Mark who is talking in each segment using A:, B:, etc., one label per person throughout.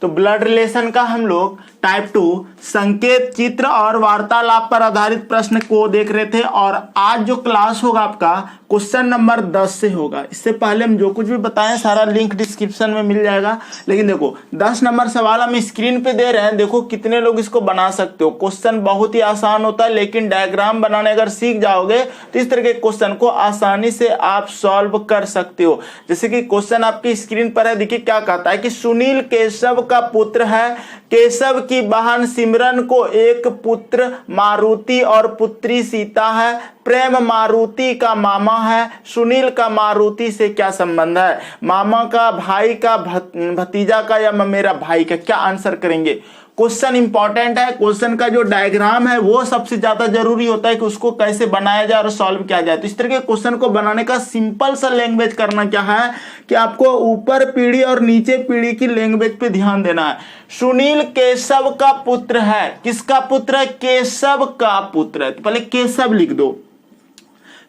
A: तो blood relation का हम लोग टाइप 2 संकेत, चित्र और वार्तालाप पर आधारित प्रश्न को देख रहे थे। और आज जो क्लास होगा आपका क्वेश्चन नंबर 10 से होगा। इससे पहले हम जो कुछ भी बताएं सारा लिंक डिस्क्रिप्शन में मिल जाएगा। लेकिन देखो 10 नंबर सवाल हम स्क्रीन पे दे रहे हैं, देखो कितने लोग इसको बना सकते हो। क्वेश्चन बहुत ही आसान होता है, लेकिन डायग्राम बनाने अगर सीख जाओगे तो इस तरह के क्वेश्चन को आसानी से आप सॉल्व कर सकते हो। जैसे कि क्वेश्चन आपकी स्क्रीन पर है, देखिए क्या कहता है कि सुनील केशव का पुत्र है। केशव की बहन सिमरन को एक पुत्र मारुति और पुत्री सीता है। प्रेम मारुति का मामा है। सुनील का मारुति से क्या संबंध है? मामा का, भाई का, भतीजा का या मेरा भाई का? क्या आंसर करेंगे? क्वेश्चन इंपॉर्टेंट है। क्वेश्चन का जो डायग्राम है वो सबसे ज्यादा जरूरी होता है कि उसको कैसे बनाया जाए और सॉल्व किया जाए। तो इस तरह के क्वेश्चन को बनाने का सिंपल सा लैंग्वेज करना क्या है कि आपको ऊपर पीढ़ी और नीचे पीढ़ी की लैंग्वेज पे ध्यान देना है। सुनील केशव का पुत्र है। किसका पुत्र है? केशव का पुत्र है। तो पहले केशव लिख दो।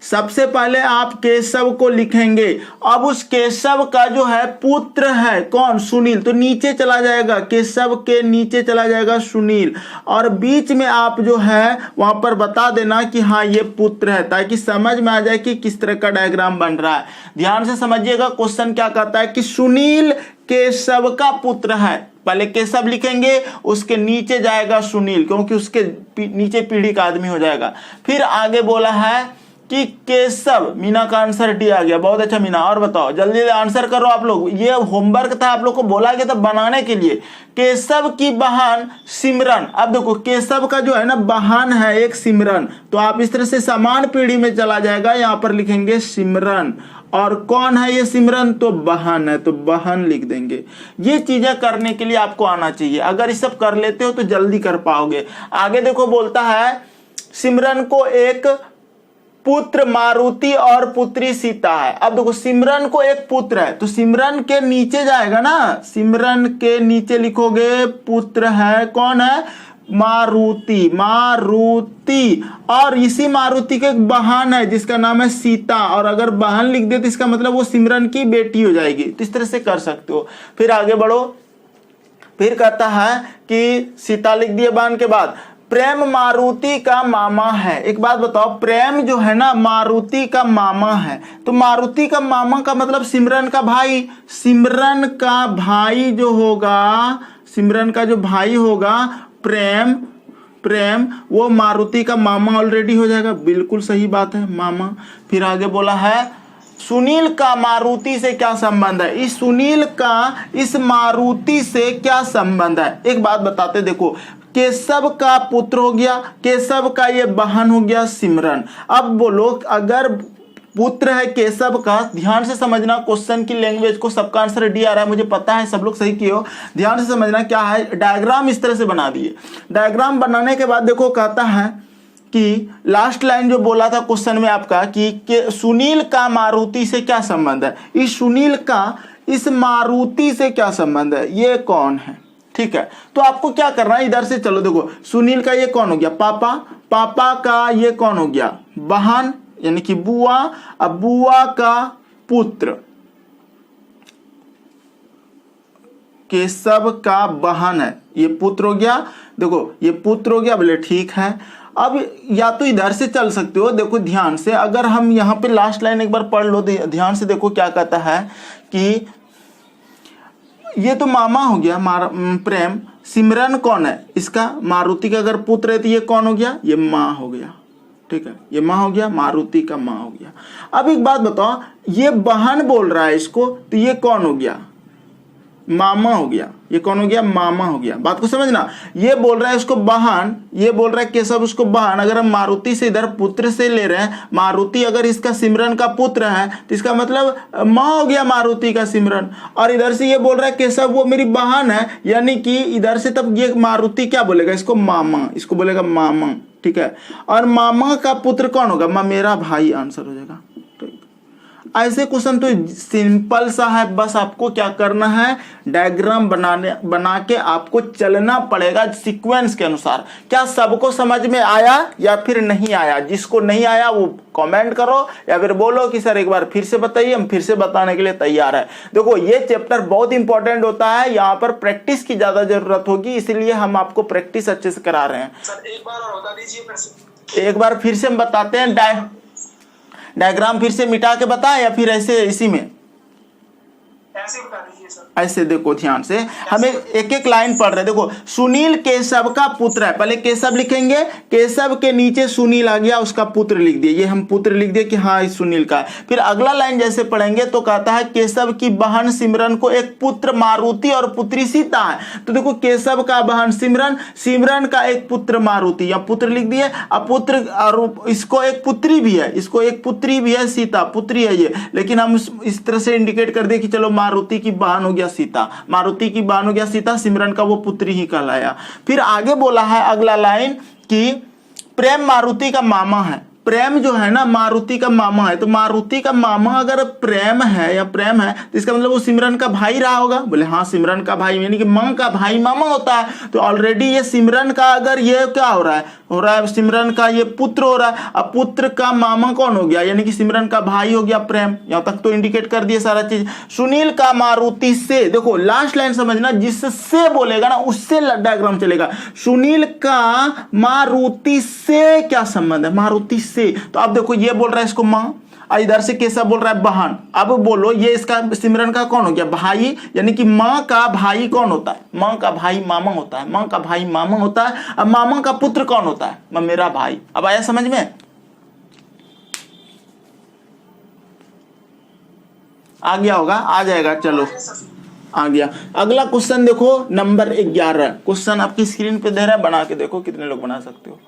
A: सबसे पहले आप केशव को लिखेंगे। अब उस केशव का जो है पुत्र है कौन? सुनील। तो नीचे चला जाएगा, केशव के नीचे चला जाएगा सुनील, और बीच में आप जो है वहां पर बता देना कि हाँ ये पुत्र है, ताकि समझ में आ जाए कि किस तरह का डायग्राम बन रहा है। ध्यान से समझिएगा। क्वेश्चन क्या कहता है कि सुनील केशव का पुत्र है। पहले केशव लिखेंगे, उसके नीचे जाएगा सुनील, क्योंकि उसके नीचे पीढ़ी का आदमी हो जाएगा। फिर आगे बोला है कि केशव, मीना का आंसर डी आ गया। बहुत अच्छा मीना। और बताओ, जल्दी आंसर करो आप लोग। ये होमवर्क था, आप लोग को बोला गया था बनाने के लिए। केशव की बहन सिमरन। अब देखो केशव का जो है ना बहन है एक सिमरन, तो आप इस तरह से समान पीढ़ी में चला जाएगा। यहां पर लिखेंगे सिमरन। और कौन है ये सिमरन? तो बहन है, तो बहन लिख देंगे। ये चीजें करने के लिए आपको आना चाहिए। अगर ये सब कर लेते हो तो जल्दी कर पाओगे। आगे देखो बोलता है सिमरन को एक पुत्र मारुति और पुत्री सीता है। अब देखो सिमरन को एक पुत्र है, तो सिमरन के नीचे जाएगा ना, सिमरन के नीचे लिखोगे पुत्र है। कौन है? मारुति। मारुति। और इसी मारुति के एक बहन है जिसका नाम है सीता, और अगर बहन लिख दे तो इसका मतलब वो सिमरन की बेटी हो जाएगी। तो इस तरह से कर सकते हो। फिर आगे बढ़ो। फिर कहता है कि सीता लिख दिए बहन के बाद, प्रेम मारुति का मामा है। एक बात बताओ, प्रेम जो है ना मारुति का मामा है, तो मारुति का मामा का मतलब सिमरन का भाई। सिमरन का भाई जो होगा, सिमरन का जो भाई होगा प्रेम, प्रेम वो मारुति का मामा ऑलरेडी हो जाएगा। बिल्कुल सही बात है, मामा। फिर आगे बोला है सुनील का मारुति से क्या संबंध है? इस सुनील का इस मारुति से क्या संबंध है? एक बात बताते, देखो केशव का पुत्र हो गया, केशव का ये बहन हो गया सिमरन। अब बोलो अगर पुत्र है केशव का, ध्यान से समझना क्वेश्चन की लैंग्वेज को। सबका आंसर डी आ रहा है, मुझे पता है, सब लोग सही किए हो। ध्यान से समझना क्या है। डायग्राम इस तरह से बना दिए। डायग्राम बनाने के बाद देखो कहता है कि लास्ट लाइन जो बोला था क्वेश्चन में आपका कि सुनील का मारुति से क्या संबंध है। इस सुनील का इस मारुति से क्या संबंध है? ये कौन है? ठीक है, तो आपको क्या करना है, इधर से चलो। देखो सुनील का ये कौन हो गया? पापा। पापा का ये कौन हो गया? बहन, यानी कि बुआ। अब बुआ का पुत्र केशव का बहन है, ये पुत्र हो गया। देखो ये पुत्र हो गया, बोले ठीक है। अब या तो इधर से चल सकते हो। देखो ध्यान से, अगर हम यहाँ पे लास्ट लाइन एक बार पढ़ लो, ध्यान से देखो क्या कहता है कि ये तो मामा हो गया प्रेम। सिमरन कौन है? इसका मारुति का अगर पुत्र है तो ये कौन हो गया? ये माँ हो गया। ठीक है, ये माँ हो गया, मारुति का माँ हो गया। अब एक बात बताओ, ये बहन बोल रहा है इसको, तो ये कौन हो गया? मामा हो गया। ये कौन हो गया? मामा हो गया। बात को समझना। ये बोल रहा है उसको बहन, ये बोल रहा है केशव उसको बहन। अगर हम मारुति से इधर पुत्र से ले रहे हैं, मारुति अगर इसका सिमरन का पुत्र है तो इसका मतलब माँ हो गया मारुति का सिमरन। और इधर से ये बोल रहा है केशव वो मेरी बहन है, यानी कि इधर से तब ये मारुति क्या बोलेगा? इसको मामा, इसको बोलेगा मामा। ठीक है, और मामा का पुत्र कौन होगा? मेरा भाई आंसर हो जाएगा। ऐसे क्वेश्चन तो सिंपल सा है, बस आपको क्या करना है, डायग्राम बना के आपको चलना पड़ेगा सीक्वेंस के अनुसार। क्या सबको समझ में आया या फिर नहीं आया? जिसको नहीं आया वो कमेंट करो या फिर बोलो कि सर एक बार फिर से बताइए, हम फिर से बताने के लिए तैयार है। देखो ये चैप्टर बहुत इंपॉर्टेंट होता है, यहाँ पर प्रैक्टिस की ज्यादा जरूरत होगी, इसीलिए हम आपको प्रैक्टिस अच्छे से करा रहे हैं।
B: सर एक बार और बता दीजिए फिर से।
A: एक बार फिर से हम बताते हैं, डायग्राम फिर से मिटा के बताएं या फिर ऐसे इसी में
B: ऐसे बता दीजिए सर।
A: ऐसे देखो ध्यान से, हमें एक एक लाइन पढ़ रहे हैं। देखो सुनील केशव का पुत्र है, पहले केशव लिखेंगे, केशव के नीचे सुनील आ गया, उसका पुत्र लिख दिए, ये हम पुत्र लिख दिए कि हाँ इस सुनील का है। फिर अगला लाइन जैसे पढ़ेंगे तो कहता है केशव की बहन सिमरन को एक पुत्र मारुति और पुत्री सीता है। तो देखो केशव का बहन सिमरन, सिमरन का एक पुत्र मारुति, या पुत्र लिख दिए। अब पुत्र और इसको एक पुत्री भी है, इसको एक पुत्री भी है, सीता पुत्री है ये, लेकिन हम इस तरह से इंडिकेट कर दे कि चलो मारुति की बहन हो गया सीता, मारुति की बहन हो गया सीता, सिमरन का वो पुत्री ही कहलाया। फिर आगे बोला है अगला लाइन कि प्रेम मारुति का मामा है। प्रेम जो है ना मारुति का मामा है, तो मारुति का मामा अगर प्रेम है या प्रेम है तो इसका मतलब वो सिमरन का भाई रहा होगा। बोले हाँ सिमरन का भाई, यानी कि माँ का भाई मामा होता है। तो ऑलरेडी ये सिमरन का अगर ये क्या हो रहा है सिमरन का ये पुत्र हो रहा है। अब पुत्र का मामा कौन हो गया, यानी कि सिमरन का भाई हो गया प्रेम। यहाँ तक तो इंडिकेट कर दिए सारा चीज। सुनील का मारुति से, देखो लास्ट लाइन समझना, जिससे बोलेगा ना उससे डायग्राम चलेगा। सुनील का मारुति से क्या संबंध है, मारुति से। तो अब देखो ये बोल रहा है इसको मां, इधर से केशव बोल रहा है बहन। अब बोलो ये इसका सिमरन का कौन हो गया, भाई, यानी कि मां का भाई कौन होता है, मां का भाई मामा होता है, मां का भाई मामा होता है। अब मामा का पुत्र कौन होता है, मेरा भाई। अब आया समझ में, आ गया होगा, आ जाएगा, चलो आ गया। अगला क्वेश्चन देखो नंबर 11। क्वेश्चन आपकी स्क्रीन पे दे रहा है, बना के देखो कितने लोग बना सकते हो।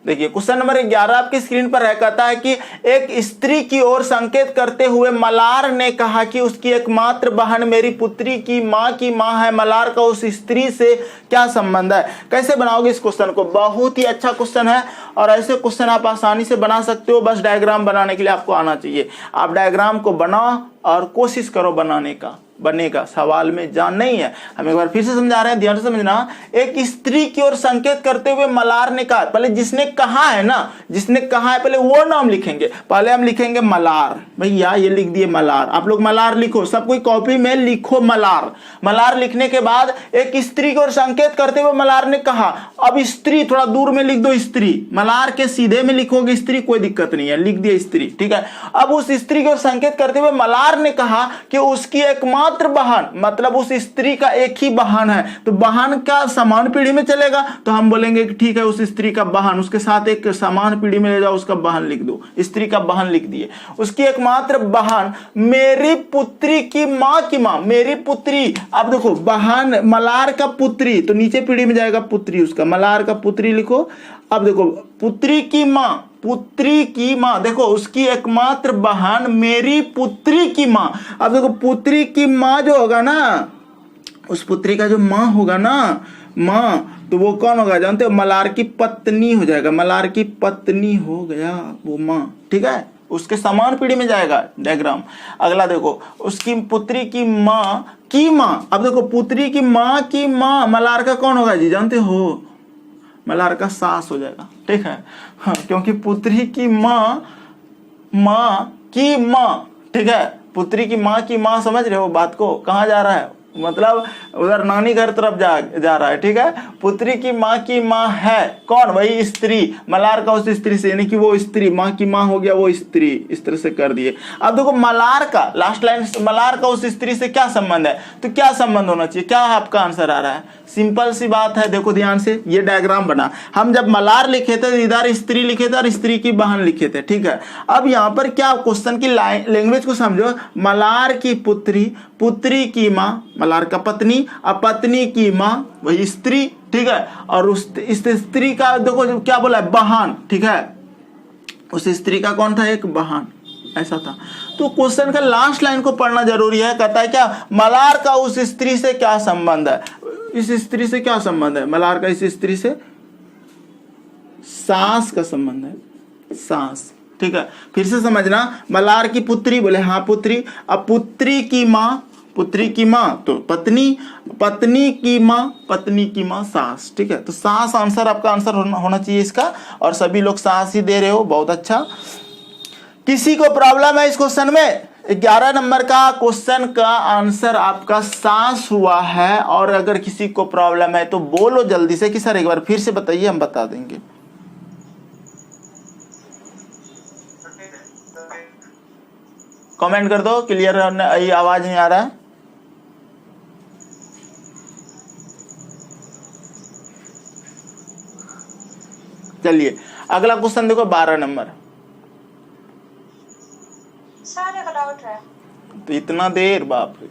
A: देखिए क्वेश्चन नंबर 11 आपकी स्क्रीन पर है, कहता है कि एक स्त्री की ओर संकेत करते हुए मलार ने कहा कि उसकी एकमात्र बहन मेरी पुत्री की मां है। मलार का उस स्त्री से क्या संबंध है। कैसे बनाओगे इस क्वेश्चन को, बहुत ही अच्छा क्वेश्चन है और ऐसे क्वेश्चन आप आसानी से बना सकते हो। बस डायग्राम बनाने के लिए आपको आना चाहिए। आप डायग्राम को बनाओ और कोशिश करो बनाने का, बनेगा। सवाल में जान नहीं है, हम एक बार फिर से समझा रहे हैं, ध्यान से समझना। एक स्त्री की ओर संकेत करते हुए मलार ने कहा, पहले जिसने कहा है ना, जिसने कहा है पहले वो नाम लिखेंगे। पहले हम लिखेंगे मलार, भैया ये लिख दिए मलार। आप लोग मलार लिखो, सब कोई कॉपी में लिखो मलार। मलार लिखने के बाद एक स्त्री की ओर संकेत करते हुए मलार ने कहा। अब स्त्री थोड़ा दूर में लिख दो, स्त्री। मलार के सीधे में लिखोगे स्त्री, कोई दिक्कत नहीं है, लिख दिया स्त्री, ठीक है। अब उस स्त्री की ओर संकेत करते हुए मलार ने कहा कि उसकी एकमात्र बहन, मतलब उस स्त्री का एक ही बहन है, तो बहन का समान पीढ़ी में चलेगा। तो हम बोलेंगे कि ठीक है उस स्त्री का बहन, उसके साथ एक समान पीढ़ी में ले जाओ, उसका बहन लिख दो, स्त्री का बहन लिख दिए। उसकी एकमात्र बहन मेरी पुत्री की मां की मां, मेरी पुत्री। अब देखो बहन मलार का पुत्री, तो नीचे पीढ़ी में जाएगा पुत्री, उसका मलार का पुत्री लिखो। अब देखो पुत्री की मां, पुत्री की मां, देखो उसकी एकमात्र बहन मेरी पुत्री की मां। अब देखो पुत्री की मां जो होगा ना, उस पुत्री का जो मां होगा ना, मां, तो वो कौन होगा जानते हो, मलार की पत्नी हो जाएगा। मलार की पत्नी हो गया वो मां, ठीक है, उसके समान पीढ़ी में जाएगा डायग्राम। अगला देखो उसकी पुत्री की मां की मां। अब देखो पुत्री की मां मलार का कौन होगा जी, जानते हो, मलार का सास हो जाएगा, ठीक है। हाँ, क्योंकि पुत्री की मां की मां, ठीक है, पुत्री की मां, समझ रहे हो बात को, कहाँ जा रहा है, मतलब उधर नानी घर तरफ जा रहा है, ठीक है। पुत्री की मां है कौन, वही स्त्री, मलार का उस स्त्री से, यानी कि वो स्त्री, मां की मां हो गया वो स्त्री, इस तरह से कर दिए। अब देखो मलार का लास्ट लाइन, मलार का उस स्त्री से क्या संबंध है, तो क्या संबंध होना चाहिए, क्या आपका आंसर आ रहा है, सिंपल सी बात है। देखो ध्यान से, ये डायग्राम बना, हम जब मलार लिखे थे तो इधर स्त्री लिखे थे और स्त्री की बहन लिखे थे, ठीक है। अब यहाँ पर क्या, क्वेश्चन की लैंग्वेज को समझो, मलार की पुत्री, पुत्री की मां, मलार का पत्नी, अब पत्नी की मां वही स्त्री, ठीक है, और उस स्त्री का देखो क्या बोला है, बहन, ठीक है, उस स्त्री का कौन था, एक बहन, ऐसा था। तो क्वेश्चन का लास्ट लाइन को पढ़ना जरूरी है। कहता है क्या, मलार का उस स्त्री से क्या संबंध है, इस स्त्री से क्या संबंध है, मलार का इस स्त्री से सास का संबंध है, सास। ठीक है, फिर से समझना, मलार की पुत्री बोले हाँ पुत्री, अब पुत्री की माँ, पुत्री की माँ तो पत्नी, पत्नी की माँ सास। ठीक है, तो सास आंसर, आपका आंसर होना चाहिए इसका, और सभी लोग सास ही दे रहे हो, बहुत अच्छा। किसी को प्रॉब्लम है इस क्वेश्चन में? 11 नंबर का क्वेश्चन का आंसर आपका सास हुआ है, और अगर किसी को प्रॉब्लम है तो बोलो जल्दी से कि सर एक बार फिर से बताइए, हम बता देंगे। कमेंट कर दो, क्लियर आवाज नहीं आ रहा है। चलिए अगला क्वेश्चन देखो, 12 नंबर।
C: सर एक डाउट है।
A: तो इतना देर, बाप रे।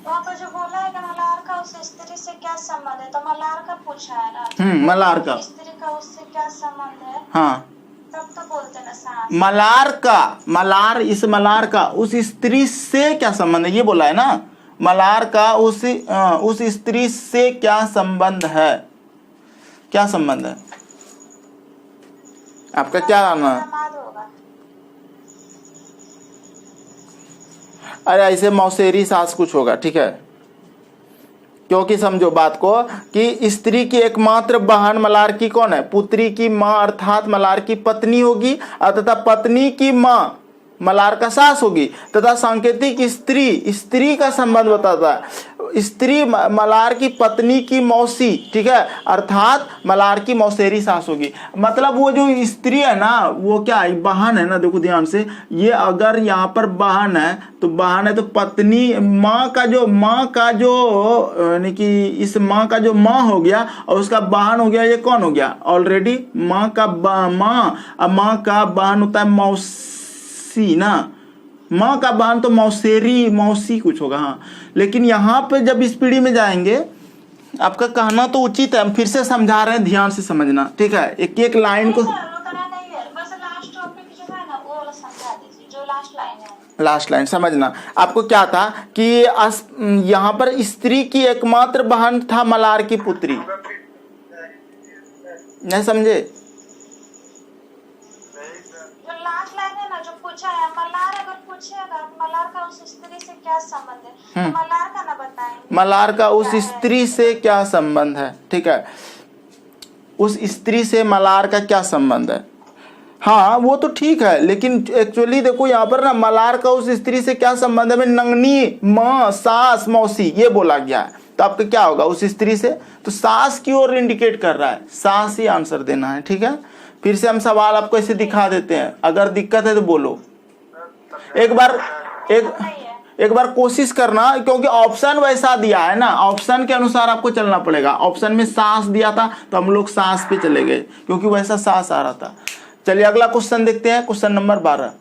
C: वहाँ पर जो बोला है कि मलार का उस स्त्री से क्या संबंध है, तो मलार का पूछा है ना।
A: मलार का
C: स्त्री का उससे क्या संबंध है?
A: हाँ,
C: तब तो बोलते ना सास।
A: मलार का, मलार, इस मलार का उस स्त्री से क्या संबंध है, ये बोला है ना। मलार का उस स्त्री से क्या संबंध है, क्या संबंध है आपका, क्या आना है?
C: दामाद होगा।
A: अरे ऐसे मौसेरी सास कुछ होगा। ठीक है, क्योंकि समझो बात को कि स्त्री की एकमात्र बहन मलार की कौन है? पुत्री की माँ अर्थात मलार की पत्नी होगी, तथा पत्नी की माँ मलार का सास होगी, तथा सांकेतिक स्त्री, स्त्री का संबंध बताता है। स्त्री मलार की पत्नी की मौसी, ठीक है, अर्थात मलार की मौसेरी सास होगी। मतलब वो जो स्त्री है ना, वो क्या है? बहन है ना। देखो ध्यान से, ये अगर यहाँ पर बहन है तो बहन है, तो पत्नी, माँ का जो यानी कि इस माँ का जो माँ हो गया और उसका बहन हो गया, ये कौन हो गया? ऑलरेडी माँ का माँ का बहन होता है मौसी ना, माँ का बहन तो मौसेरी, मौसी कुछ होगा। हाँ, लेकिन यहाँ पे जब इस पीढ़ी में जाएंगे, आपका कहना तो उचित है, हम फिर से समझा रहे हैं, ध्यान से समझना। ठीक है, एक एक लाइन को, लास्ट लाइन समझना। आपको क्या था कि यहाँ पर स्त्री की एकमात्र बहन था मलार की पुत्री, नहीं समझे?
C: मलार अगर पूछेगा मलार का उस स्त्री से क्या संबंध है, तो मलार का ना बताएंगे,
A: मलार का उस स्त्री से क्या संबंध है। ठीक है, उस स्त्री से मलार का क्या संबंध है? हाँ वो तो ठीक है, लेकिन एक्चुअली देखो यहाँ पर ना, मलार का उस स्त्री से क्या संबंध है में नंगनी, माँ, सास, मौसी ये बोला गया है, तो आपका क्या होगा? उस स्त्री से, तो सास की ओर इंडिकेट कर रहा है, सास ही आंसर देना है। ठीक है, फिर से हम सवाल आपको ऐसे दिखा देते हैं, अगर दिक्कत है तो बोलो। एक बार कोशिश करना, क्योंकि ऑप्शन वैसा दिया है ना, ऑप्शन के अनुसार आपको चलना पड़ेगा। ऑप्शन में सास दिया था तो हम लोग सास पे चले गए, क्योंकि वैसा सास आ रहा था। चलिए अगला क्वेश्चन देखते हैं, क्वेश्चन नंबर 12।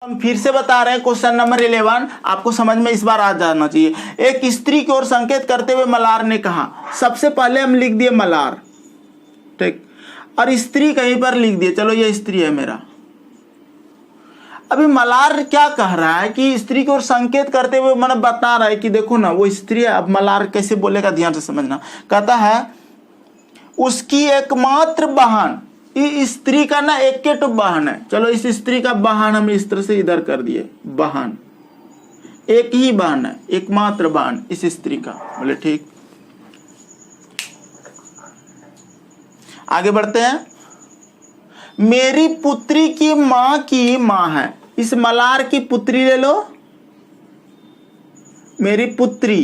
A: हम फिर से बता रहे हैं, क्वेश्चन नंबर 11 आपको समझ में इस बार आ जाना चाहिए। एक स्त्री की ओर संकेत करते हुए मलार ने कहा, सबसे पहले हम लिख दिए मलार, ठीक, और स्त्री कहीं पर लिख दिए, चलो ये स्त्री है मेरा। अभी मलार क्या कह रहा है कि स्त्री की ओर संकेत करते हुए मैंने बता रहा है कि देखो ना वो स्त्री है। अब मलार कैसे बोलेगा, ध्यान से समझना। कहता है उसकी एकमात्र बहन, इस स्त्री का ना एक के तो बहन है, चलो इस स्त्री का बहन हम इस तरह से इधर कर दिए, बहन, एक ही बहन है, एकमात्र बहन इस स्त्री का। बोले ठीक, आगे बढ़ते हैं। मेरी पुत्री की माँ है, इस मलार की पुत्री ले लो, मेरी पुत्री,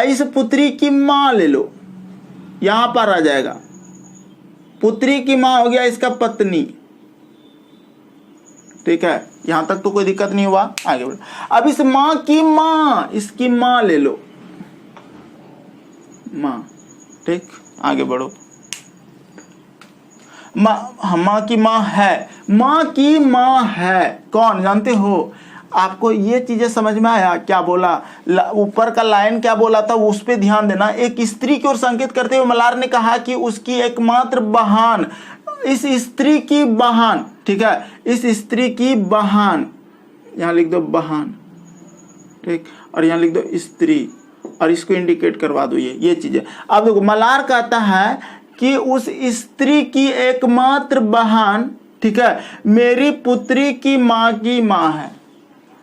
A: इस पुत्री की माँ ले लो, यहां पर आ जाएगा। पुत्री की माँ हो गया इसका पत्नी, ठीक है, यहां तक तो कोई दिक्कत नहीं हुआ। आगे बढ़ो, अब इस माँ की माँ, इसकी माँ ले लो, माँ, ठीक, आगे बढ़ो। माँ की माँ है, माँ की माँ है कौन जानते हो? आपको ये चीजें समझ में आया? क्या बोला ऊपर का लाइन, क्या बोला था उस पे ध्यान देना। एक स्त्री की ओर संकेत करते हुए मलार ने कहा कि उसकी एकमात्र बहन, इस स्त्री की बहन, ठीक है, इस स्त्री की बहन, यहां लिख दो बहन, ठीक, और यहां लिख दो स्त्री, और इसको इंडिकेट करवा दो ये चीजें। अब देखो मलार कहता है कि उस स्त्री की एकमात्र बहन ठीक है। मेरी पुत्री की माँ की माँ है,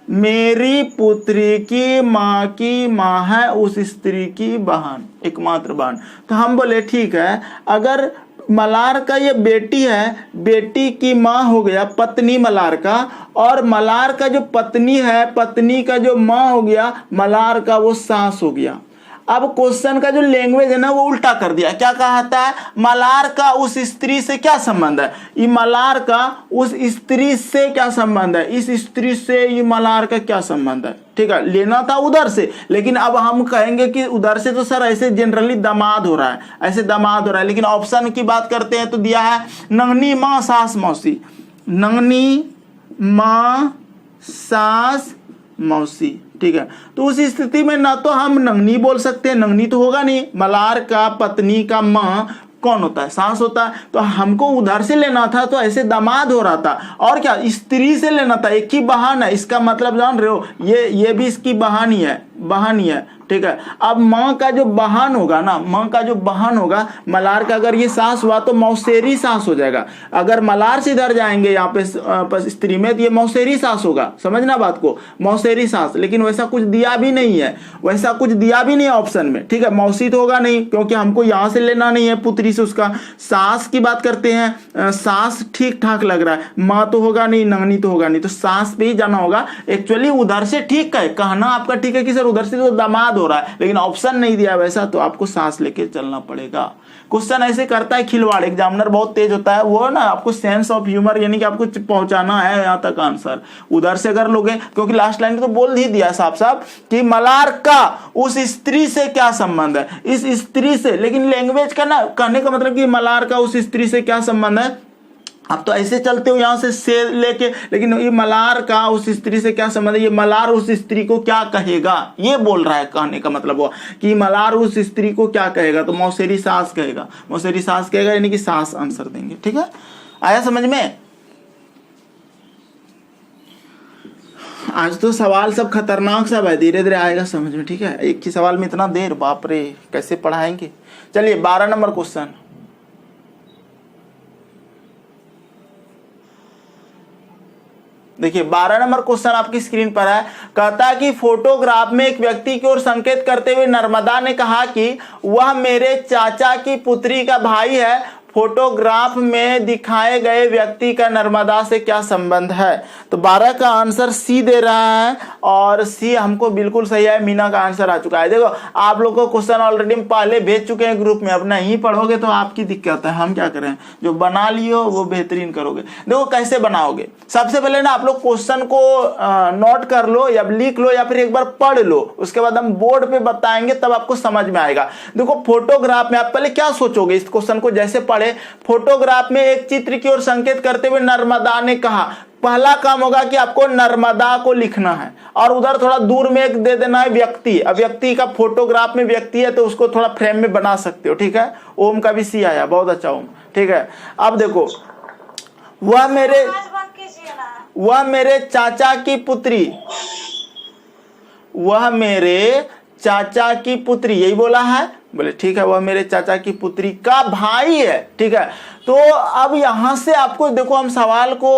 A: मेरी पुत्री की माँ की माँ है उस स्त्री की बहन, एकमात्र बहन। तो हम बोले ठीक है, अगर मलार का ये बेटी है, बेटी की माँ हो गया पत्नी मलार का, और मलार का जो पत्नी है, पत्नी का जो माँ हो गया मलार का वो सास हो गया। अब क्वेश्चन का जो लैंग्वेज है ना वो उल्टा कर दिया। क्या कहता है, मलार का उस स्त्री से क्या संबंध है, ये मलार का उस स्त्री से क्या संबंध है, इस स्त्री से ये मलार का क्या संबंध है। ठीक है, लेना था उधर से, लेकिन अब हम कहेंगे कि उधर से तो सर ऐसे जनरली दामाद हो रहा है, ऐसे दामाद हो रहा है, लेकिन ऑप्शन की बात करते हैं तो दिया है नंगनी माँ सास मौसी, नंगनी माँ सास मौसी। ठीक है, तो उस स्थिति में ना तो हम नंगनी बोल सकते हैं, नंगनी तो होगा नहीं, मलार का पत्नी का माँ कौन होता है, सास होता है, तो हमको उधर से लेना था, तो ऐसे दामाद हो रहा था। और क्या, स्त्री से लेना था, एक ही बहन है, इसका मतलब जान रहे हो, ये भी इसकी बहन ही है, बहन ही है। ठीक है, अब माँ का जो बहन होगा ना, माँ का जो बहन होगा मलार का, अगर ये सास हुआ तो मौसेरी सास हो जाएगा। अगर मलार से इधर जाएंगे यहाँ पे स्त्री में तो ये मौसेरी सास होगा, समझना बात को, मौसेरी सास। लेकिन वैसा कुछ दिया भी नहीं है, वैसा कुछ दिया भी नहीं है ऑप्शन में। ठीक है, मौसी तो होगा नहीं, क्योंकि हमको यहाँ से लेना नहीं है पुत्री से उसका। सास की बात करते हैं, सास ठीक ठाक लग रहा है, माँ तो होगा नहीं, नंगनी तो होगा नहीं, तो सास पे ही जाना होगा। एक्चुअली उधर से ठीक है, कहना आपका ठीक है कि सर उधर से तो दामाद हो रहा है, लेकिन ऑप्शन नहीं दिया वैसा, तो आपको सांस लेके चलना पड़ेगा। क्वेश्चन ऐसे करता है खिलवाड़, एग्जामिनर बहुत तेज होता है, वो ना आपको सेंस ऑफ ह्यूमर, यानी कि आपको पहुंचाना है यहाँ तक आंसर। उधर से अगर लोगे, क्योंकि लास्ट लाइन तो बोल ही दिया साफ साफ कि मलार का उस स्त्री से क्या संबंध है, इस स्त्री से। लेकिन लैंग्वेज का ना कहने का मतलब कि मलार का उस स्त्री से क्या संबंध है, आप तो ऐसे चलते हो यहाँ से लेके, लेकिन ये मलार का उस स्त्री से क्या संबंध है, ये मलार उस स्त्री को क्या कहेगा, ये बोल रहा है। कहने का मतलब हुआ कि मलार उस स्त्री को क्या कहेगा, तो मौसेरी सास कहेगा, मौसेरी सास कहेगा, यानी कि सास आंसर देंगे। ठीक है, आया समझ में। आज तो सवाल सब खतरनाक सब है, धीरे धीरे आएगा समझ में। ठीक है, एक ही सवाल में इतना देर, बाप रे कैसे पढ़ाएंगे। चलिए 12 नंबर क्वेश्चन, देखिए 12 नंबर क्वेश्चन आपकी स्क्रीन पर है। कहता है कि फोटोग्राफ में एक व्यक्ति की ओर संकेत करते हुए नर्मदा ने कहा कि वह मेरे चाचा की पुत्री का भाई है। फोटोग्राफ में दिखाए गए व्यक्ति का नर्मदा से क्या संबंध है। तो 12 का आंसर सी दे रहा है, और सी हमको बिल्कुल सही है। मीना का आंसर आ चुका है। देखो आप लोगों को क्वेश्चन ऑलरेडी पहले भेज चुके हैं ग्रुप में, अब नहीं पढ़ोगे तो आपकी दिक्कत है, हम क्या करें, जो बना लियो वो बेहतरीन करोगे। देखो कैसे बनाओगे, सबसे पहले ना आप लोग क्वेश्चन को नोट कर लो या लिख लो या फिर एक बार पढ़ लो, उसके बाद हम बोर्ड पे बताएंगे तब आपको समझ में आएगा। देखो फोटोग्राफ में आप पहले क्या सोचोगे, इस क्वेश्चन को जैसे पढ़े, फोटोग्राफ में एक चित्र की ओर संकेत करते हुए नर्मदा ने कहा, पहला काम होगा कि आपको नर्मदा को लिखना है, और उधर थोड़ा दूर में एक दे देना है व्यक्ति। अब व्यक्ति का फोटोग्राफ में व्यक्ति है तो उसको थोड़ा फ्रेम में बना सकते हो। ठीक है, ओम का भी सी आया, बहुत अच्छा ओम। ठीक है, अब देखो वह मेरे चाचा की पुत्री, वह मेरे चाचा की पुत्री, यही बोला है, बोले ठीक है, वह मेरे चाचा की पुत्री का भाई है। ठीक है, तो अब यहां से आपको देखो, हम सवाल को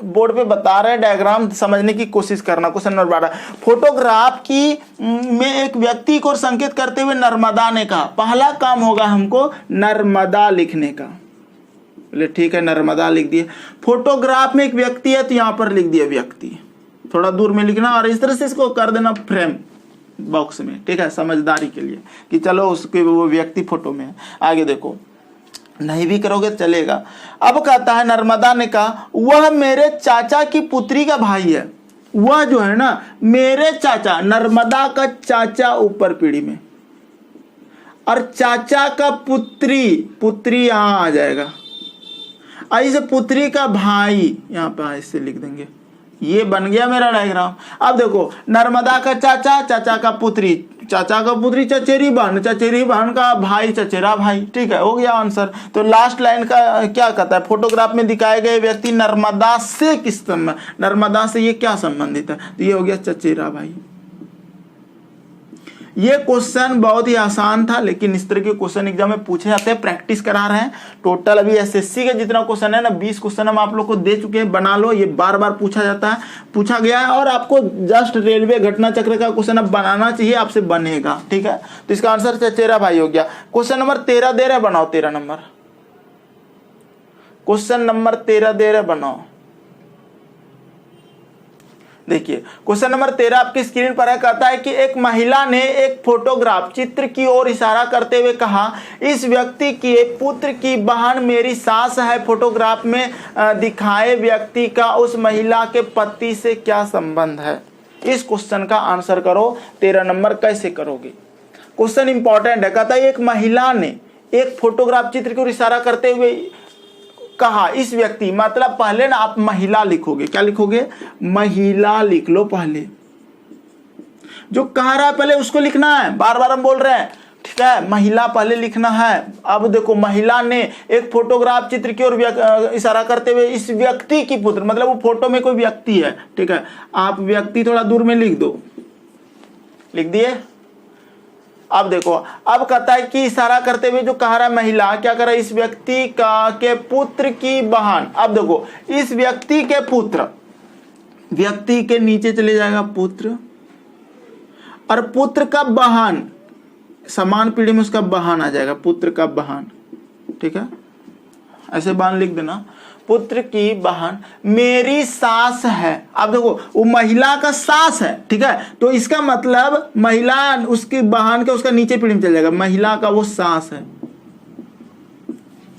A: बोर्ड पे बता रहे हैं, डायग्राम समझने की कोशिश करना। क्वेश्चन नंबर 12, फोटोग्राफ की में एक व्यक्ति को संकेत करते हुए नर्मदा ने कहा, पहला काम होगा हमको नर्मदा लिखने का। बोले ठीक है, नर्मदा लिख दिए। फोटोग्राफ में एक व्यक्ति है तो यहां पर लिख दिया व्यक्ति, थोड़ा दूर में लिखना, और इस तरह से इसको कर देना फ्रेम बॉक्स में। ठीक है, समझदारी के लिए कि चलो उसके वो व्यक्ति फोटो में है। आगे देखो, नहीं भी करोगे तो चलेगा। अब कहता है नर्मदा ने कहा वह मेरे चाचा की पुत्री का भाई है। वह जो है ना मेरे चाचा, नर्मदा का चाचा ऊपर पीढ़ी में, और चाचा का पुत्री, पुत्री यहां आ जाएगा, ऐसे पुत्री का भाई यहाँ पे ऐसे लिख देंगे। ये बन गया मेरा डायग्राम। अब देखो नर्मदा का चाचा, चाचा का पुत्री, चाचा का पुत्री चचेरी बहन, चचेरी बहन का भाई चचेरा भाई। ठीक है, हो गया आंसर। तो लास्ट लाइन का क्या कहता है, फोटोग्राफ में दिखाए गए व्यक्ति नर्मदा से किस संबंध, नर्मदा से ये क्या संबंधित है, तो ये हो गया चचेरा भाई। ये क्वेश्चन बहुत ही आसान था, लेकिन इस तरह के क्वेश्चन एग्जाम में पूछे जाते हैं, प्रैक्टिस करा रहे हैं। टोटल अभी एसएससी का जितना क्वेश्चन है ना 20 क्वेश्चन हम आप लोग को दे चुके हैं, बना लो। ये बार बार पूछा जाता है, पूछा गया है, और आपको जस्ट रेलवे घटना चक्र का क्वेश्चन अब बनाना चाहिए, आपसे बनेगा। ठीक है, तो इसका आंसर चचेरा भाई हो गया। क्वेश्चन नंबर 13 दे रहे, बनाओ 13 नंबर। क्वेश्चन नंबर 13 दे रहे, बनाओ। देखिए क्वेश्चन नंबर 13 आपकी स्क्रीन पर है। कहता है कि एक महिला ने एक फोटोग्राफ चित्र की ओर इशारा करते हुए कहा, इस व्यक्ति के पुत्र की बहन मेरी सास है। फोटोग्राफ में दिखाए व्यक्ति का उस महिला के पति से क्या संबंध है? इस क्वेश्चन का आंसर करो। 13 नंबर कैसे करोगे? क्वेश्चन इंपॉर्टेंट है। कहता है एक महिला ने एक फोटोग्राफ चित्र की ओर इशारा करते हुए कहा, इस व्यक्ति, मतलब पहले ना आप महिला लिखोगे। क्या लिखोगे? महिला लिख लो। पहले जो कह रहा है पहले उसको लिखना है, बार बार हम बोल रहे हैं। ठीक है, महिला पहले लिखना है। अब देखो, महिला ने एक फोटोग्राफ चित्र की ओर इशारा करते हुए इस व्यक्ति की पुत्र, मतलब वो फोटो में कोई व्यक्ति है। ठीक है, आप व्यक्ति थोड़ा दूर में लिख दो। लिख दिए? अब देखो, अब कहता है कि इशारा करते हुए जो कह रहा है महिला, क्या कर रहा है? इस व्यक्ति का के पुत्र की बहन। अब देखो, इस व्यक्ति के पुत्र, व्यक्ति के नीचे चले जाएगा पुत्र, और पुत्र का बहन, समान पीढ़ी में उसका बहन आ जाएगा, पुत्र का बहन। ठीक है, ऐसे बहन लिख देना। पुत्र की बहन मेरी सास है। अब देखो, वो महिला का सास है। ठीक है, तो इसका मतलब महिला उसकी बहन के उसका नीचे पीढ़ी में चल जाएगा, महिला का वो सास है।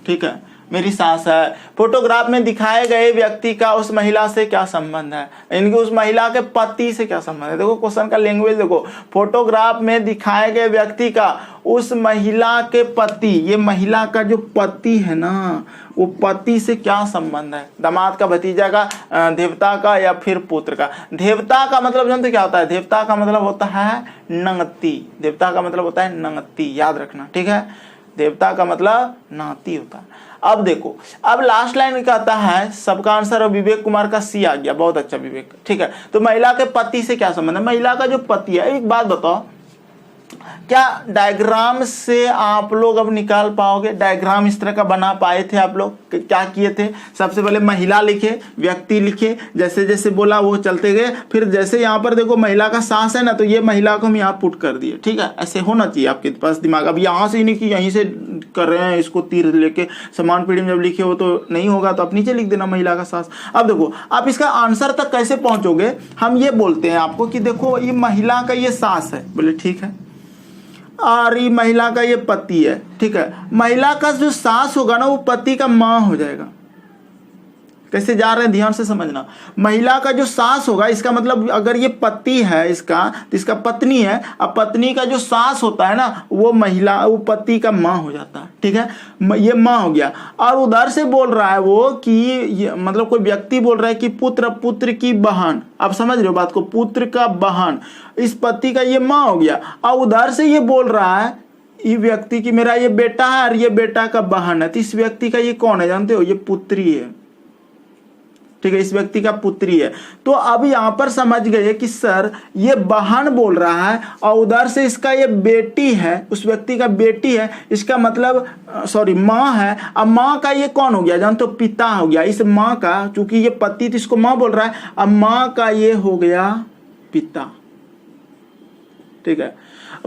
A: ठीक है, मेरी सास है। फोटोग्राफ में दिखाए गए व्यक्ति का उस महिला से क्या संबंध है? इनके उस महिला के पति से क्या संबंध है? देखो क्वेश्चन का लैंग्वेज देखो, फोटोग्राफ में दिखाए गए व्यक्ति का उस महिला के पति, ये महिला का जो पति है ना, वो पति से क्या संबंध है? दामाद का, भतीजा का, देवता का, या फिर पुत्र का? देवता का मतलब जानते क्या होता है? देवता का मतलब होता है नंगती। देवता का मतलब होता है नंगती, याद रखना। ठीक है, देवता का मतलब नाती होता है। अब देखो, अब लास्ट लाइन कहता है, सबका आंसर विवेक कुमार का सी आ गया। बहुत अच्छा विवेक। ठीक है, तो महिला के पति से क्या संबंध है? महिला का जो पति है, एक बात बताओ, क्या डायग्राम से आप लोग अब निकाल पाओगे? डायग्राम इस तरह का बना पाए थे आप लोग? क्या किए थे? सबसे पहले महिला लिखे, व्यक्ति लिखे, जैसे जैसे बोला वो चलते गए। फिर जैसे यहाँ पर देखो महिला का सास है ना, तो ये महिला को हम यहाँ पुट कर दिए। ठीक है, ऐसे होना चाहिए आपके पास दिमाग। अब यहाँ से ही नहीं कि यहीं से कर रहे हैं, इसको तीर लेके समान पीढ़ी में जब लिखे हो तो नहीं होगा, तो आप नीचे लिख देना महिला का सास। अब देखो, आप इसका आंसर तक कैसे पहुंचोगे? हम ये बोलते हैं आपको कि देखो, ये महिला का ये सास है, बोले ठीक है, और ये महिला का ये पति है। ठीक है, महिला का जो सास होगा ना, वो पति का माँ हो जाएगा। कैसे जा रहे हैं ध्यान से समझना। महिला का जो सास होगा, इसका मतलब अगर ये पति है इसका, तो इसका पत्नी है। अब पत्नी का जो सास होता है ना, वो महिला, वो पति का माँ हो जाता है। ठीक है, ये माँ हो गया। और उधर से बोल रहा है वो कि मतलब कोई व्यक्ति बोल रहा है कि पुत्र, पुत्र की बहन। आप समझ रहे हो बात को? पुत्र का बहन, इस पति का ये माँ हो गया। और उधर से ये बोल रहा है ये व्यक्ति की मेरा ये बेटा है और ये बेटा का बहन है। तो इस व्यक्ति का ये कौन है जानते हो? ये पुत्री है। ठीक है, इस व्यक्ति का पुत्री है। तो अब यहाँ पर समझ गए कि सर ये बहन बोल रहा है और उधर से इसका ये बेटी है, उस व्यक्ति का बेटी है, इसका मतलब सॉरी माँ है। अब माँ का ये कौन हो गया जानते हो? पिता हो गया। इस माँ का, चूंकि ये पति तो इसको माँ बोल रहा है, अब माँ का ये हो गया पिता। ठीक है,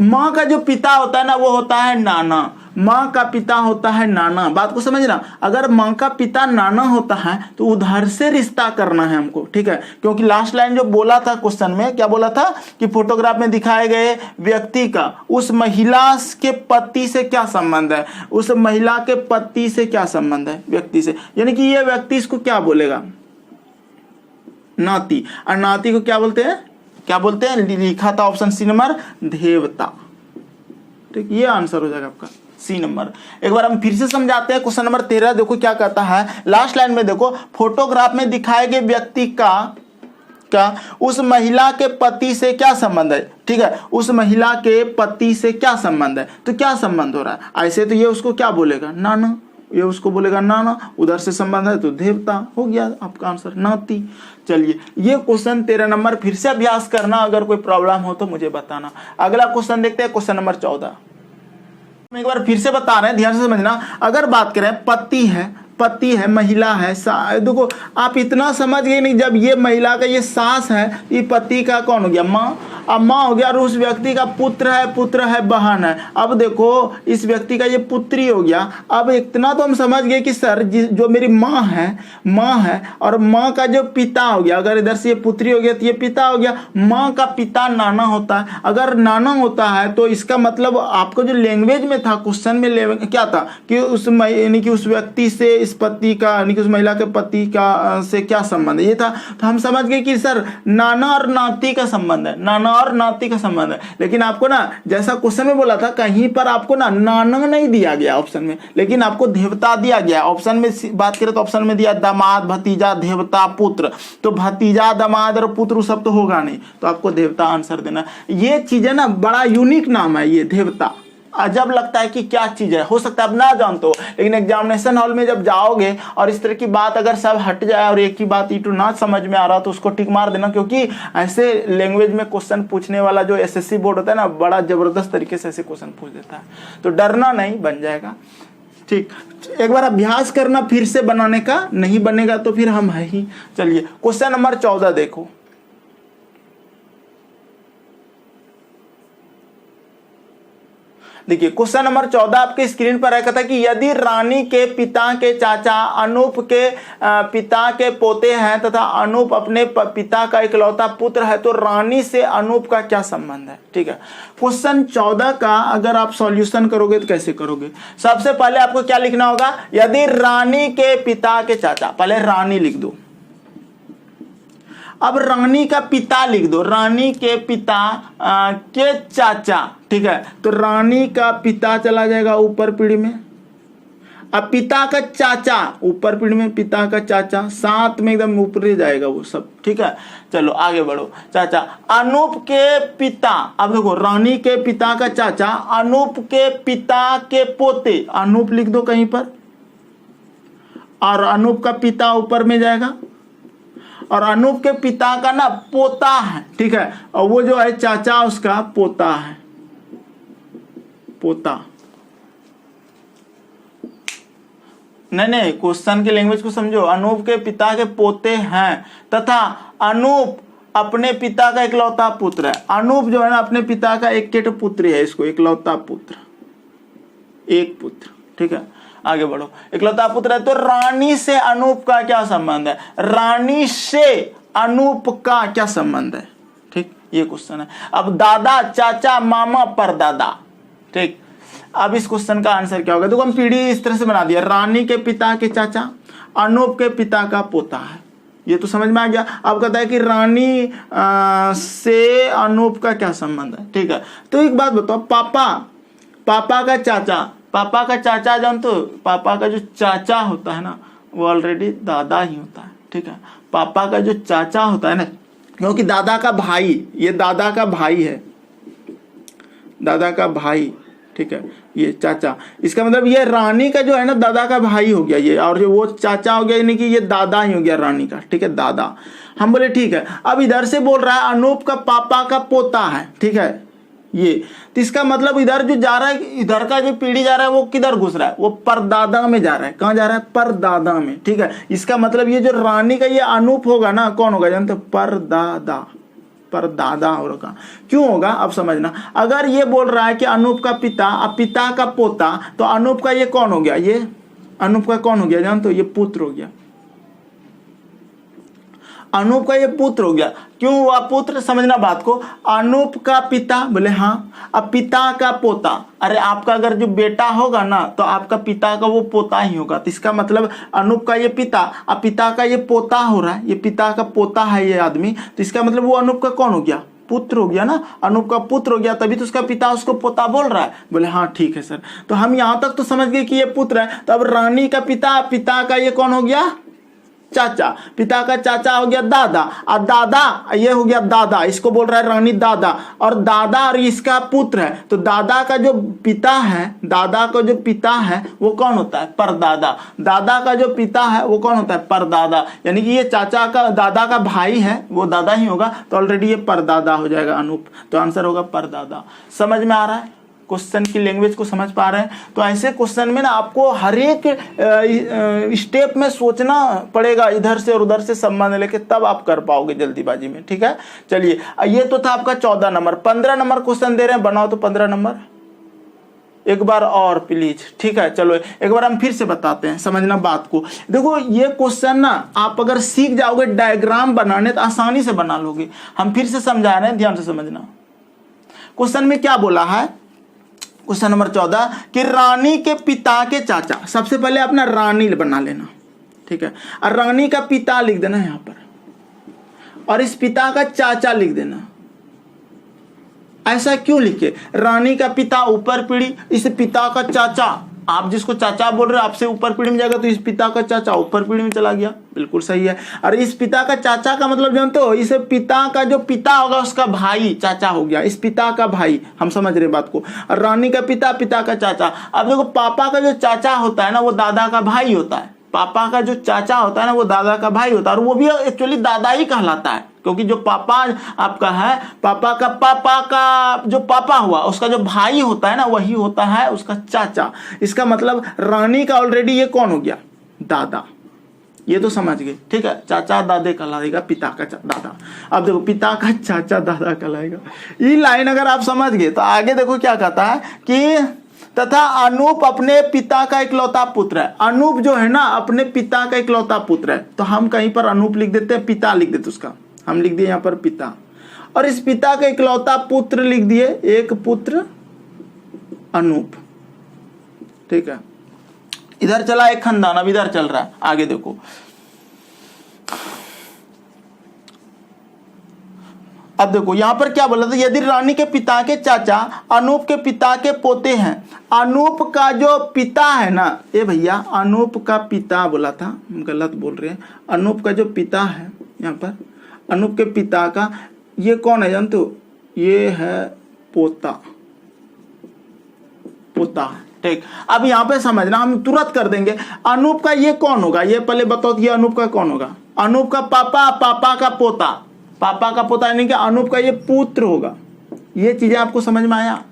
A: माँ का जो पिता होता है ना, वो होता है नाना। माँ का पिता होता है नाना। बात को समझना, अगर माँ का पिता नाना होता है तो उधर से रिश्ता करना है हमको। ठीक है, क्योंकि लास्ट लाइन जो बोला था क्वेश्चन में, क्या बोला था कि फोटोग्राफ में दिखाए गए व्यक्ति का उस महिला के पति से क्या संबंध है? उस महिला के पति से क्या संबंध है? व्यक्ति से, यानी कि ये व्यक्ति इसको क्या बोलेगा? नाती। और नाती को क्या बोलते हैं? क्या बोलते हैं? लिखा था ऑप्शन सी नंबर, देवता। ठीक, ये आंसर हो जाएगा आपका सी नंबर। एक बार हम फिर से समझाते हैं क्वेश्चन नंबर 13। देखो क्या कहता है लास्ट लाइन में, देखो फोटोग्राफ में दिखाए गए व्यक्ति का उस महिला के पति से क्या संबंध है? ठीक है, उस महिला के पति से क्या संबंध है? तो क्या संबंध हो रहा है? ऐसे तो ये उसको क्या बोलेगा? नाना। ये उसको बोलेगा नाना, उधर से संबंध है तो देवता, हो गया आपका आंसर नाती। चलिए ये क्वेश्चन 13 नंबर फिर से अभ्यास करना, अगर कोई प्रॉब्लम हो तो मुझे बताना। अगला क्वेश्चन देखते हैं, क्वेश्चन नंबर 14। हम एक बार फिर से बता रहे हैं, ध्यान से समझना। अगर बात करें पति है, महिला है, देखो आप इतना समझ गए नहीं, जब ये महिला का ये सास है, ये पति का कौन हो गया, माँ। अब माँ हो गया, और उस व्यक्ति का पुत्र है, बहन है। अब देखो इस व्यक्ति का ये पुत्री हो गया। अब इतना तो हम समझ गए कि सर जो मेरी माँ है और माँ का जो पिता हो गया, अगर इधर से ये पुत्री हो गया तो ये पिता हो गया। माँ का पिता नाना होता है। अगर नाना होता है तो इसका मतलब आपको जो लैंग्वेज में था, क्वेश्चन में क्या था कि यानी कि उस व्यक्ति से इस पति का, यानी कि उस महिला के पति का से क्या संबंध है, ये था। तो हम समझ गए कि सर नाना और नाती का संबंध है, नाना और नाती का संबंध है। लेकिन आपको ना, जैसा क्वेश्चन में बोला था, कहीं पर आपको ना नाना नहीं दिया गया ऑप्शन में, लेकिन आपको देवता दिया गया। ऑप्शन में बात करें तो ऑप्शन में दिया दामाद, भतीजा, देवता, पुत्र। तो भतीजा, दामाद और पुत्र सब तो होगा नहीं, तो आपको देवता आंसर देना। ये चीजें ना बड़ा यूनिक नाम है ये देवता। अजब लगता है कि क्या चीज है, हो सकता है आप ना जानते हो, लेकिन एग्जामिनेशन हॉल में जब जाओगे और इस तरह की बात अगर सब हट जाए और एक ही बात ई टू ना समझ में आ रहा तो उसको टिक मार देना, क्योंकि ऐसे लैंग्वेज में क्वेश्चन पूछने वाला जो एसएससी बोर्ड होता है ना, बड़ा जबरदस्त तरीके से ऐसे क्वेश्चन पूछ देता है। तो डरना नहीं, बन जाएगा। ठीक, एक बार अभ्यास करना फिर से बनाने का, नहीं बनेगा तो फिर हम है ही। चलिए क्वेश्चन नंबर 14 देखो। देखिए क्वेश्चन नंबर 14 आपके स्क्रीन पर रखा था कि यदि रानी के पिता के चाचा अनूप के पिता के पोते हैं तथा अनूप अपने पिता का इकलौता पुत्र है तो रानी से अनूप का क्या संबंध है। ठीक है, क्वेश्चन 14 का अगर आप सॉल्यूशन करोगे तो कैसे करोगे। सबसे पहले आपको क्या लिखना होगा, यदि रानी के पिता के चाचा, पहले रानी लिख दो। अब रानी का पिता लिख दो, रानी के पिता के चाचा। ठीक है, तो रानी का पिता चला जाएगा ऊपर पीढ़ी में। अब पिता का चाचा ऊपर पीढ़ी में, पिता का चाचा साथ में एकदम ऊपर जाएगा वो सब। ठीक है, चलो आगे बढ़ो। चाचा अनूप के पिता, अब देखो रानी के पिता का चाचा अनूप के पिता के पोते, अनूप लिख दो कहीं पर, और अनूप का पिता ऊपर में जाएगा, और अनूप के पिता का ना पोता है। ठीक है, और वो जो है चाचा उसका पोता है, पोता। नहीं, क्वेश्चन की लैंग्वेज को समझो। अनूप के पिता के पोते हैं तथा अनूप अपने पिता का इकलौता पुत्र है। अनूप जो है ना अपने पिता का एक पुत्र है, इसको इकलौता पुत्र, एक पुत्र। ठीक है, आगे बढ़ो। इकलौता पुत्र है तो रानी से अनूप का क्या संबंध है, रानी से अनूप का क्या संबंध है। ठीक, ये क्वेश्चन है। अब दादा, चाचा, मामा, परदादा। ठीक, अब इस क्वेश्चन का आंसर क्या होगा। देखो हम पीढ़ी इस तरह से बना दिया, रानी के पिता के चाचा अनूप के पिता का पोता है, ये तो समझ में आ गया। अब कहता है कि रानी से अनूप का क्या संबंध है। ठीक है, तो एक बात बताओ, पापा का चाचा जान, तो पापा का जो चाचा होता है ना वो ऑलरेडी दादा ही होता है। ठीक है, पापा का जो चाचा होता है ना, क्योंकि दादा का भाई, ये दादा का भाई है, दादा का भाई। ठीक है, ये चाचा, इसका मतलब ये रानी का जो है ना दादा का भाई हो गया ये, और जो वो चाचा हो गया, यानी कि ये दादा ही हो गया रानी का। ठीक है, दादा। हम बोले ठीक है। अब इधर से बोल रहा है अनूप का पापा का पोता है। ठीक है, ये तो इसका मतलब इधर जो जा रहा है, इधर का जो पीढ़ी जा रहा है वो किधर घुस रहा है, वो परदादा में जा रहा है। कहाँ जा रहा है, परदादा में। ठीक है, इसका मतलब ये जो रानी का ये अनूप होगा ना, कौन होगा जानते, परदादा, परदादा होगा। क्यों होगा अब समझना। अगर ये बोल रहा है कि अनूप का पिता, अब पिता का पोता, तो अनूप का ये कौन हो गया, ये अनूप का कौन हो गया जानते हो, ये पुत्र हो गया। अनूप का ये पुत्र हो गया। क्यों हुआ पुत्र, समझना बात को। अनूप का पिता, बोले हाँ। अब पिता का पोता, अरे आपका अगर जो बेटा होगा ना तो आपका पिता का वो पोता ही होगा। तो इसका मतलब अनूप का ये पिता, अब पिता का ये पोता हो रहा है, ये पिता का पोता है ये आदमी, तो इसका मतलब वो अनूप का कौन हो गया, पुत्र हो गया ना। अनूप का पुत्र हो गया, तभी तो उसका पिता उसको पोता बोल रहा है। बोले हाँ ठीक है सर। तो हम यहाँ तक तो समझ गए कि ये पुत्र है। तो अब रानी का पिता, पिता का ये कौन हो गया, चाचा, पिता का चाचा हो गया दादा, और दादा ये हो गया दादा, इसको बोल रहा है रानी दादा, और दादा और इसका पुत्र है, तो दादा का जो पिता है, दादा का जो पिता है वो कौन होता है? परदादा। दादा का जो पिता है वो कौन होता है? परदादा। यानी कि ये चाचा का दादा का भाई है, वो दादा ही होगा, तो ऑलरेडी ये परदादा हो जाएगा अनूप, तो आंसर होगा परदादा। समझ में आ रहा है? क्वेश्चन की लैंग्वेज को समझ पा रहे हैं? तो ऐसे क्वेश्चन में ना आपको हर एक स्टेप में सोचना पड़ेगा, इधर से और उधर से संबंध लेके, तब आप कर पाओगे जल्दीबाजी में। ठीक है, चलिए ये तो था आपका 14 नंबर। 15 नंबर क्वेश्चन दे रहे हैं, बनाओ तो 15 नंबर एक बार और प्लीज। ठीक है, चलो एक बार हम फिर से बताते हैं, समझना बात को। देखो ये क्वेश्चन ना आप अगर सीख जाओगे डायग्राम बनाने तो आसानी से बना लोगे। हम फिर से समझा रहे हैं, ध्यान से समझना। क्वेश्चन में क्या बोला है? क्वेश्चन नंबर 14 कि रानी के पिता के चाचा, सबसे पहले अपना रानी बना लेना, ठीक है, और रानी का पिता लिख देना यहां पर, और इस पिता का चाचा लिख देना। ऐसा क्यों लिखे? रानी का पिता ऊपर पीढ़ी, इस पिता का चाचा, आप जिसको चाचा बोल रहे हो आपसे ऊपर पीढ़ी में जाएगा, तो इस पिता का चाचा ऊपर पीढ़ी में चला गया, बिल्कुल सही है। और इस पिता का चाचा का मतलब जानते हो, इस पिता का जो पिता होगा उसका भाई चाचा हो गया, इस पिता का भाई। हम समझ रहे बात को। और रानी का पिता, पिता का चाचा। अब देखो पापा का जो चाचा होता है ना वो दादा का भाई होता है, पापा का जो चाचा होता है ना वो दादा का भाई होता है, और वो भी एक्चुअली दादा ही कहलाता है, क्योंकि जो पापा आपका है, पापा का जो पापा हुआ उसका जो भाई होता है ना वही होता है उसका चाचा। इसका मतलब रानी का ऑलरेडी ये कौन हो गया? दादा। ये तो समझ गए, ठीक है। चाचा दादे कहलाएगा, पिता का दादा। अब देखो पिता का चाचा दादा कहलाएगा। ये लाइन अगर आप समझ गए तो आगे देखो क्या कहता है कि तथा अनूप अपने पिता का इकलौता पुत्र है। अनूप जो है ना अपने पिता का इकलौता पुत्र है, तो हम कहीं पर अनूप लिख देते हैं, पिता लिख देते उसका, हम लिख दिए यहाँ पर पिता। और इस पिता का इकलौता पुत्र लिख दिए, एक पुत्र अनूप, ठीक है। इधर चला एक खानदान, अब इधर चल रहा है, आगे देखो। अब देखो यहां पर क्या बोला था, यदि रानी के पिता के चाचा अनूप के पिता के पोते हैं, अनूप का जो पिता है ना, ये भैया अनूप का पिता बोला था, हम गलत बोल रहे हैं। अनूप का जो पिता है यहाँ पर, अनूप के पिता का ये कौन है जानते हो? ये है पोता, पोता, ठीक। अब यहाँ पे समझना, हम तुरंत कर देंगे। अनूप का ये कौन होगा? ये पहले बताओ, ये अनूप का कौन होगा? अनूप का पापा, पापा का पोता, पापा का पोता यानी कि अनूप का ये पुत्र होगा। ये चीजें आपको समझ में आया?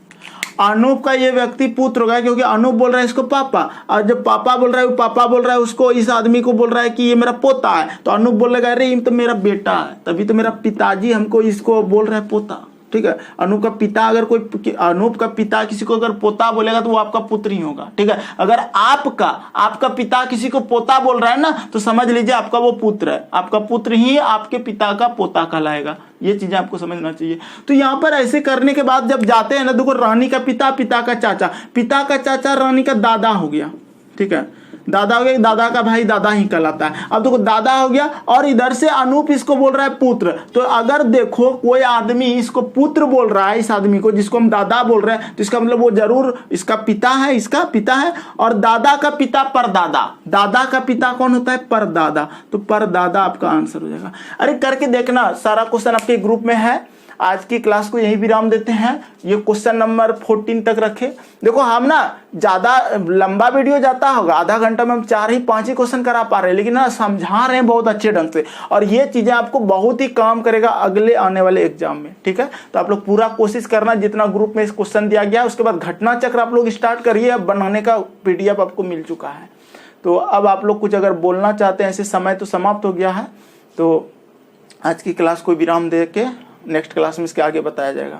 A: अनूप का ये व्यक्ति पुत्र होगा, क्योंकि अनूप बोल रहा है इसको पापा, और जब पापा बोल रहा है, वो पापा बोल रहा है उसको, इस आदमी को बोल रहा है कि ये मेरा पोता है, तो अनूप बोलेगा अरे ये तो मेरा बेटा है, तभी तो मेरा पिताजी हमको इसको बोल रहा है पोता, ठीक है। अनूप का पिता, अगर कोई अनूप का पिता किसी को अगर पोता बोलेगा तो वो आपका पुत्र ही होगा, ठीक है। अगर आपका पिता किसी को पोता बोल रहा है ना, तो समझ लीजिए आपका वो पुत्र है, आपका पुत्र ही आपके पिता का पोता कहलाएगा। ये चीजें आपको समझना चाहिए। तो यहाँ पर ऐसे करने के बाद जब जाते हैं ना, देखो रानी का पिता, पिता का चाचा, पिता का चाचा रानी का दादा हो गया, ठीक है, दादा हो गया, दादा का भाई दादा ही कहलाता है। अब देखो दादा हो गया, और इधर से अनूप इसको बोल रहा है पुत्र। तो अगर देखो कोई आदमी इसको पुत्र बोल रहा है, इस आदमी को जिसको हम दादा बोल रहे हैं, तो इसका मतलब वो जरूर इसका पिता है, इसका पिता है। और दादा का पिता परदादा, दादा का पिता कौन होता है? परदादा। तो परदादा आपका आंसर हो जाएगा। अरे करके देखना, सारा क्वेश्चन आपके ग्रुप में है। आज की क्लास को यही विराम देते हैं। ये क्वेश्चन नंबर 14 तक रखे। देखो हम ना ज्यादा लंबा वीडियो जाता होगा, आधा घंटा में हम 4 ही 5 ही क्वेश्चन करा पा रहे हैं, लेकिन ना समझा रहे हैं बहुत अच्छे ढंग से, और ये चीजें आपको बहुत ही काम करेगा अगले आने वाले एग्जाम में, ठीक है। तो आप लोग पूरा कोशिश करना, जितना ग्रुप में इस क्वेश्चन दिया गया, उसके बाद घटना चक्र आप लोग स्टार्ट करिए। अब बनाने का PDF आपको मिल चुका है। तो अब आप लोग कुछ अगर बोलना चाहते हैं, ऐसे समय तो समाप्त हो गया है, तो आज की क्लास को विराम दे के नेक्स्ट क्लास में इसके आगे बताया जाएगा।